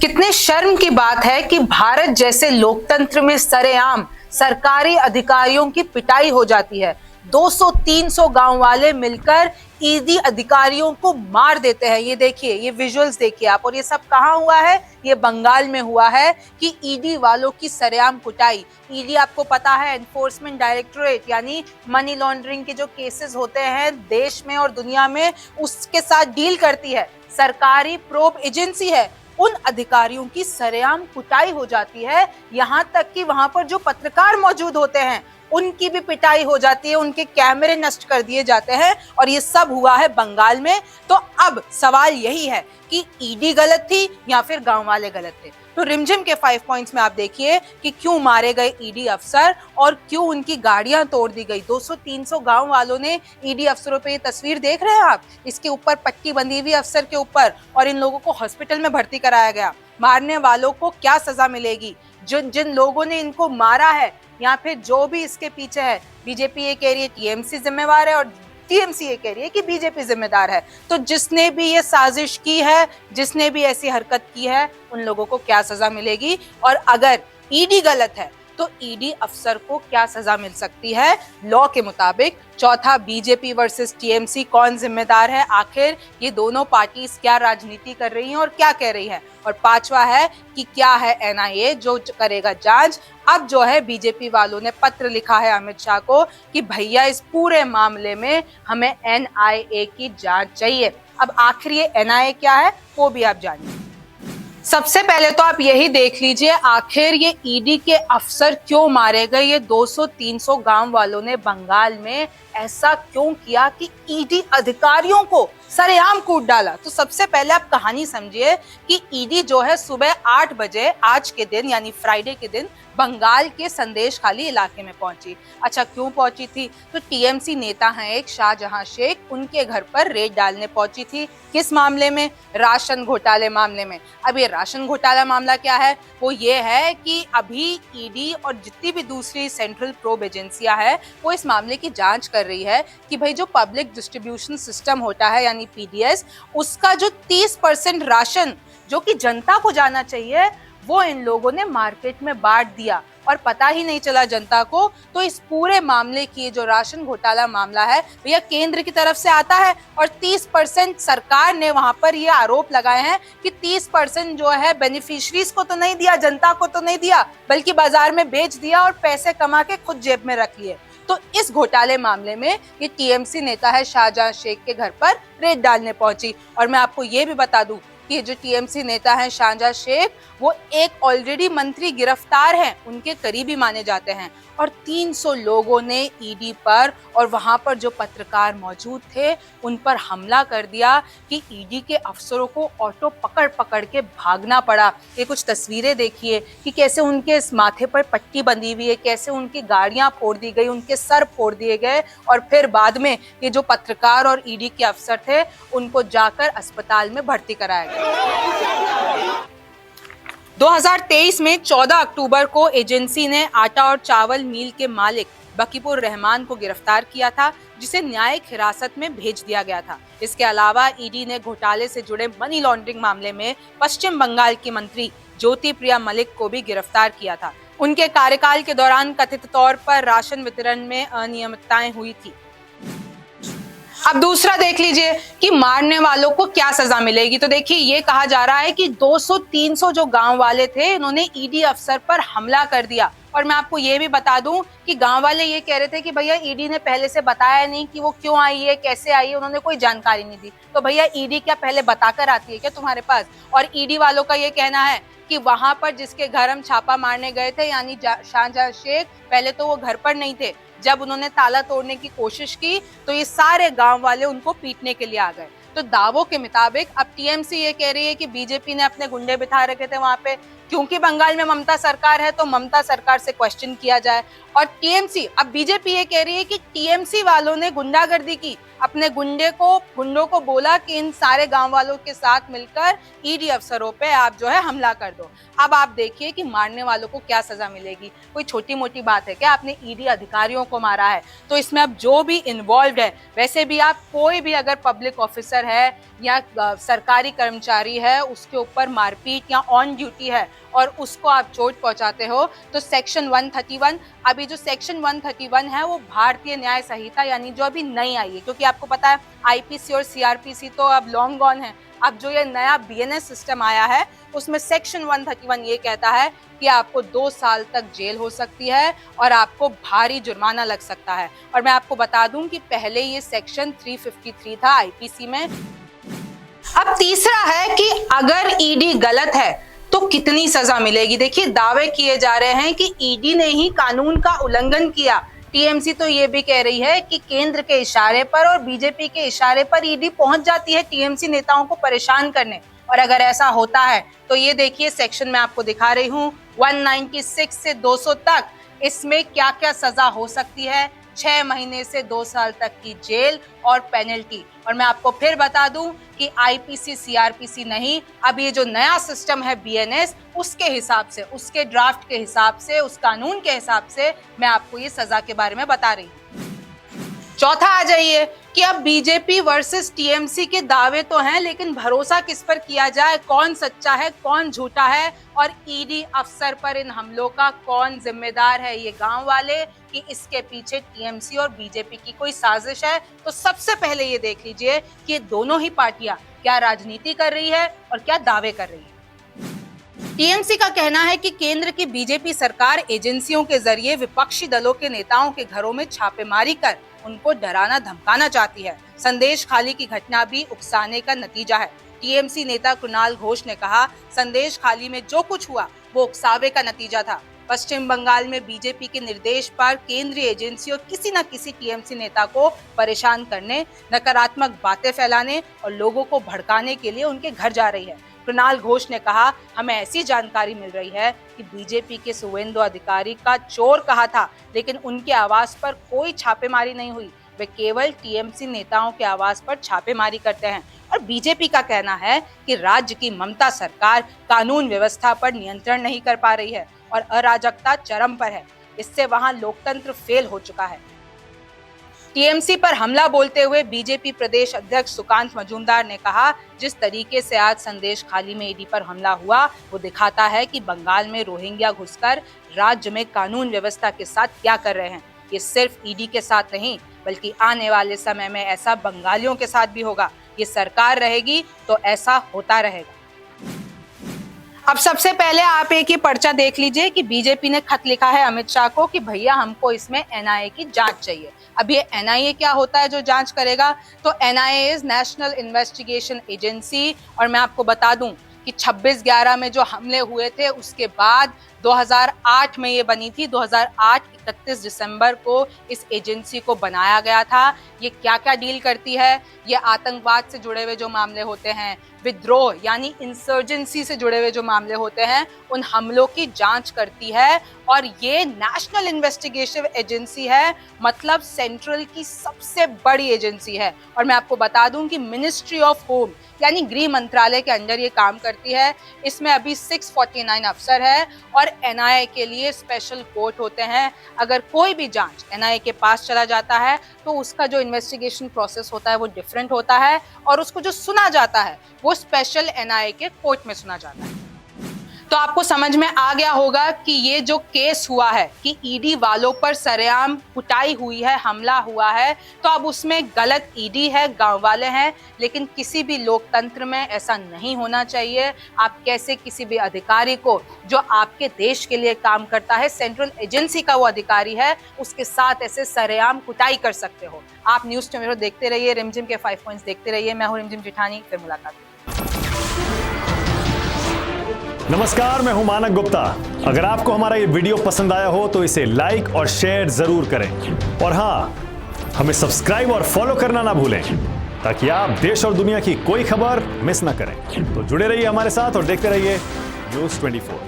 कितने शर्म की बात है कि भारत जैसे लोकतंत्र में सरेआम सरकारी अधिकारियों की पिटाई हो जाती है। 200-300 गांव वाले मिलकर ईडी अधिकारियों को मार देते हैं। ये देखिए, ये विजुअल्स देखिए आप। और ये सब कहाँ हुआ है? ये बंगाल में हुआ है कि ईडी वालों की सरेआम कुटाई। ईडी आपको पता है एनफोर्समेंट डायरेक्टोरेट, यानी मनी लॉन्ड्रिंग के जो केसेस होते हैं देश में और दुनिया में, उसके साथ डील करती है। सरकारी प्रोब एजेंसी है। उन अधिकारियों की सरेआम कुटाई हो जाती है, यहां तक कि वहां पर जो पत्रकार मौजूद होते हैं उनकी भी पिटाई हो जाती है, उनके कैमरे नष्ट कर दिए जाते हैं। और ये सब हुआ है बंगाल में। तो अब सवाल यही है कि ईडी गलत थी या फिर गांव वाले गलत थे। तो रिमझिम के 5 पॉइंट्स में आप देखिए कि क्यों मारे गए ईडी अफसर और क्यों उनकी गाड़ियां तोड़ दी गई। 200-300 गांव वालों ने ईडी अफसरों पे ये तस्वीर देख रहे हैं आप, इसके ऊपर पट्टी बंधी हुई अफसर के ऊपर, और इन लोगों को हॉस्पिटल में भर्ती कराया गया। मारने वालों को क्या सजा मिलेगी? जिन जिन लोगों ने इनको मारा है या फिर जो भी इसके पीछे है, बीजेपी ये कह रही है टीएमसी जिम्मेवार है और टीएमसी ये कह रही है कि बीजेपी जिम्मेदार है। तो जिसने भी ये साजिश की है, जिसने भी ऐसी हरकत की है, उन लोगों को क्या सजा मिलेगी? और अगर ईडी गलत है तो ईडी अफसर को क्या सजा मिल सकती है लॉ के मुताबिक? चौथा, बीजेपी वर्सेस टीएमसी, कौन जिम्मेदार है? आखिर ये दोनों पार्टीज क्या राजनीति कर रही हैं और क्या कह रही हैं? और पांचवा है कि क्या है एनआईए जो करेगा जांच। अब जो है बीजेपी वालों ने पत्र लिखा है अमित शाह को कि भैया इस पूरे मामले में हमें एनआईए की जांच चाहिए। अब आखिर ये एनआईए क्या है वो भी आप जानिए। सबसे पहले तो आप यही देख लीजिए, आखिर ये ईडी के अफसर क्यों मारे गए? ये 200-300 गांव वालों ने बंगाल में ऐसा क्यों किया कि ईडी अधिकारियों को सरेआम कूट डाला? तो सबसे पहले आप कहानी समझिए कि ईडी जो है सुबह 8 बजे आज के दिन यानी फ्राइडे के दिन बंगाल के संदेशखाली इलाके में पहुंची। अच्छा, क्यों पहुंची थी? तो टीएमसी नेता हैं एक शाहजहां शेख, उनके घर पर रेड डालने पहुंची थी। किस मामले में? राशन घोटाले मामले में। अब ये राशन घोटाला मामला क्या है? वो ये है कि अभी ईडी और जितनी भी दूसरी सेंट्रल प्रोब एजेंसियां हैं वो इस मामले की जांच कर रही है कि भाई जो पब्लिक डिस्ट्रीब्यूशन सिस्टम होता है यानी पीडीएस, उसका जो 30% राशन जो कि जनता को जाना चाहिए वो इन लोगों ने मार्केट में बांट दिया और पता ही नहीं चला जनता को। तो इस पूरे मामले की जो राशन घोटाला मामला है भैया केंद्र की तरफ से आता है और 30% सरकार ने वहां पर ये आरोप लगाए हैं कि 30% जो है बेनिफिशरीज को तो नहीं दिया, जनता को तो नहीं दिया, बल्कि बाजार में बेच दिया और पैसे कमा के खुद जेब में रख लिए। तो इस घोटाले मामले में ये टीएमसी नेता है शाहजहां शेख के घर पर रेड डालने पहुंची। और मैं आपको ये भी बता दूं कि जो टीएमसी नेता हैं शाहजहां शेख, वो एक ऑलरेडी मंत्री गिरफ्तार हैं, उनके करीबी माने जाते हैं। और 300 लोगों ने ईडी पर और वहां पर जो पत्रकार मौजूद थे उन पर हमला कर दिया कि ईडी के अफसरों को ऑटो पकड़ पकड़ के भागना पड़ा। ये कुछ तस्वीरें देखिए कि कैसे उनके इस माथे पर पट्टी बंधी हुई है, कैसे उनकी गाड़ियां फोड़ दी गई, उनके सर फोड़ दिए गए और फिर बाद में ये जो पत्रकार और ईडी के अफसर थे उनको जाकर अस्पताल में भर्ती कराया गया। 2023 में 14 अक्टूबर को एजेंसी ने आटा और चावल मिल के मालिक बकीपुर रहमान को गिरफ्तार किया था, जिसे न्यायिक हिरासत में भेज दिया गया था। इसके अलावा ईडी ने घोटाले से जुड़े मनी लॉन्ड्रिंग मामले में पश्चिम बंगाल की मंत्री ज्योति प्रिया मलिक को भी गिरफ्तार किया था। उनके कार्यकाल के दौरान कथित तौर पर राशन वितरण में अनियमितताएं हुई थी। अब दूसरा देख लीजिए कि मारने वालों को क्या सजा मिलेगी। तो देखिए, ये कहा जा रहा है कि 200-300 जो गांव वाले थे इन्होंने ईडी अफसर पर हमला कर दिया। और मैं आपको ये भी बता दूं कि गांव वाले ये कह रहे थे कि भैया ईडी ने पहले से बताया नहीं कि वो क्यों आई है, कैसे आई है, उन्होंने कोई जानकारी नहीं दी। तो भैया ईडी क्या पहले बताकर आती है क्या तुम्हारे पास? और ईडी वालों का ये कहना है कि वहां पर जिसके घर हम छापा मारने गए थे यानी शाहजहां शेख, पहले तो वो घर पर नहीं थे। जब उन्होंने ताला तोड़ने की कोशिश की तो ये सारे गांव वाले उनको पीटने के लिए आ गए। तो दावों के मुताबिक अब टीएमसी ये कह रही है कि बीजेपी ने अपने गुंडे बिठा रखे थे वहां पे, क्योंकि बंगाल में ममता सरकार है तो ममता सरकार से क्वेश्चन किया जाए। और टीएमसी, अब बीजेपी ये कह रही है कि टीएमसी वालों ने गुंडागर्दी की। अपने गुंडों को बोला कि इन सारे गांव वालों के साथ मिलकर ईडी अफसरों पे आप जो है हमला कर दो। अब आप देखिए कि मारने वालों को क्या सजा मिलेगी। कोई छोटी मोटी बात है क्या? आपने ईडी अधिकारियों को मारा है, तो इसमें अब जो भी इन्वॉल्व है, वैसे भी आप कोई भी अगर पब्लिक ऑफिसर है या सरकारी कर्मचारी है, उसके ऊपर मारपीट या ऑन ड्यूटी है और उसको आप चोट पहुंचाते हो, तो सेक्शन 131, अभी जो सेक्शन 131 है वो भारतीय न्याय संहिता यानी जो अभी नई आई है, क्योंकि आपको पता है आईपीसी और सीआरपीसी तो अब लॉन्ग गॉन है। अब जो ये नया बीएनएस सिस्टम आया है उसमें सेक्शन 131 ये कहता है कि आपको 2 साल तक जेल हो सकती है और आपको भारी जुर्माना लग सकता है। और मैं आपको बता दूं कि पहले ये सेक्शन 353 था आईपीसी में। अब तीसरा है कि अगर ईडी गलत है तो कितनी सजा मिलेगी। देखिए, दावे किए जा रहे हैं कि ईडी ने ही कानून का उल्लंघन किया। टीएमसी तो ये भी कह रही है कि केंद्र के इशारे पर और बीजेपी के इशारे पर ईडी पहुंच जाती है टीएमसी नेताओं को परेशान करने। और अगर ऐसा होता है तो ये देखिए, सेक्शन में आपको दिखा रही हूँ 196 से 200 तक, इसमें क्या क्या सजा हो सकती है। 6 महीने से 2 साल तक की जेल और पेनल्टी। और मैं आपको फिर बता दूं कि आईपीसी सीआरपीसी नहीं, अब ये जो नया सिस्टम है बीएनएस, उसके हिसाब से, उसके ड्राफ्ट के हिसाब से, उस कानून के हिसाब से मैं आपको ये सजा के बारे में बता रही हूँ। चौथा आ जाइए कि अब बीजेपी वर्सेस टीएमसी के दावे तो हैं, लेकिन भरोसा किस पर किया जाए, कौन सच्चा है कौन झूठा है, और ईडी अफसर पर इन हमलों का कौन जिम्मेदार है, ये गांव वाले कि इसके पीछे टीएमसी और बीजेपी की कोई साजिश है। तो सबसे पहले ये देख लीजिए कि ये दोनों ही पार्टियां क्या राजनीति कर रही है और क्या दावे कर रही है। टीएमसी का कहना है कि केंद्र की बीजेपी सरकार एजेंसियों के जरिए विपक्षी दलों के नेताओं के घरों में छापेमारी कर उनको डराना धमकाना चाहती है। संदेश खाली की घटना भी उकसाने का नतीजा है। टीएमसी नेता कुणाल घोष ने कहा, संदेश खाली में जो कुछ हुआ वो उकसावे का नतीजा था। पश्चिम बंगाल में बीजेपी के निर्देश पर केंद्रीय एजेंसियों किसी न किसी टीएमसी नेता को परेशान करने, नकारात्मक बातें फैलाने और लोगों को भड़काने के लिए उनके घर जा रही है। कुणाल घोष ने कहा, हमें ऐसी जानकारी मिल रही है कि बीजेपी के सुवेंदु अधिकारी का चोर कहा था, लेकिन उनके आवास पर कोई छापेमारी नहीं हुई। वे केवल टीएमसी नेताओं के आवास पर छापेमारी करते हैं। और बीजेपी का कहना है कि राज्य की ममता सरकार कानून व्यवस्था पर नियंत्रण नहीं कर पा रही है और अराजकता चरम पर है। इससे वहां लोकतंत्र फेल हो चुका है। टीएमसी पर हमला बोलते हुए बीजेपी प्रदेश अध्यक्ष सुकांत मजूमदार ने कहा, जिस तरीके से आज संदेश खाली में ईडी पर हमला हुआ वो दिखाता है कि बंगाल में रोहिंग्या घुसकर राज्य में कानून व्यवस्था के साथ क्या कर रहे हैं। ये सिर्फ ईडी के साथ नहीं बल्कि आने वाले समय में ऐसा बंगालियों के साथ भी होगा। ये सरकार रहेगी तो ऐसा होता रहेगा। अब सबसे पहले आप एक ही पर्चा देख लीजिए कि बीजेपी ने खत लिखा है अमित शाह को कि भैया हमको इसमें एनआईए की जांच चाहिए। अब ये एनआईए क्या होता है जो जांच करेगा? तो NIA is national investigation agency. और मैं आपको बता दूं कि 26/11 में जो हमले हुए थे उसके बाद 2008 में ये बनी थी। 2008 31 दिसंबर को इस एजेंसी को बनाया गया था। ये क्या क्या डील करती है? ये आतंकवाद से जुड़े हुए जो मामले होते हैं, विद्रोह यानी इंसर्जेंसी से जुड़े हुए जो मामले होते हैं, उन हमलों की जांच करती है। और ये नेशनल इन्वेस्टिगेशन एजेंसी है, मतलब सेंट्रल की सबसे बड़ी एजेंसी है। और मैं आपको बता दूं कि मिनिस्ट्री ऑफ होम यानी गृह मंत्रालय के अंडर ये काम करती है। इसमें अभी 649 अफसर है और एनआईए के लिए स्पेशल कोर्ट होते हैं। अगर कोई भी जांच एनआईए के पास चला जाता है तो उसका जो इन्वेस्टिगेशन प्रोसेस होता है वो डिफरेंट होता है और उसको जो सुना जाता है वो स्पेशल एनआईए के कोर्ट में सुना जाता है। तो आपको समझ में आ गया होगा कि ये जो केस हुआ है कि ईडी वालों पर सरेआम कुटाई हुई है, हमला हुआ है, तो अब उसमें गलत ईडी है, गांव वाले हैं। लेकिन किसी भी लोकतंत्र में ऐसा नहीं होना चाहिए। आप कैसे किसी भी अधिकारी को जो आपके देश के लिए काम करता है, सेंट्रल एजेंसी का वो अधिकारी है, उसके साथ ऐसे सरेआम कुटाई कर सकते हो? आप न्यूज़ टुमारो देखते रहिए, रिमझिम के 5 पॉइंट्स देखते रहिए। मैं हूँ रिमझिम जिठानी, फिर मुलाकात। नमस्कार, मैं हूं मानक गुप्ता। अगर आपको हमारा ये वीडियो पसंद आया हो तो इसे लाइक और शेयर जरूर करें। और हाँ, हमें सब्सक्राइब और फॉलो करना ना भूलें ताकि आप देश और दुनिया की कोई खबर मिस ना करें। तो जुड़े रहिए हमारे साथ और देखते रहिए News 24।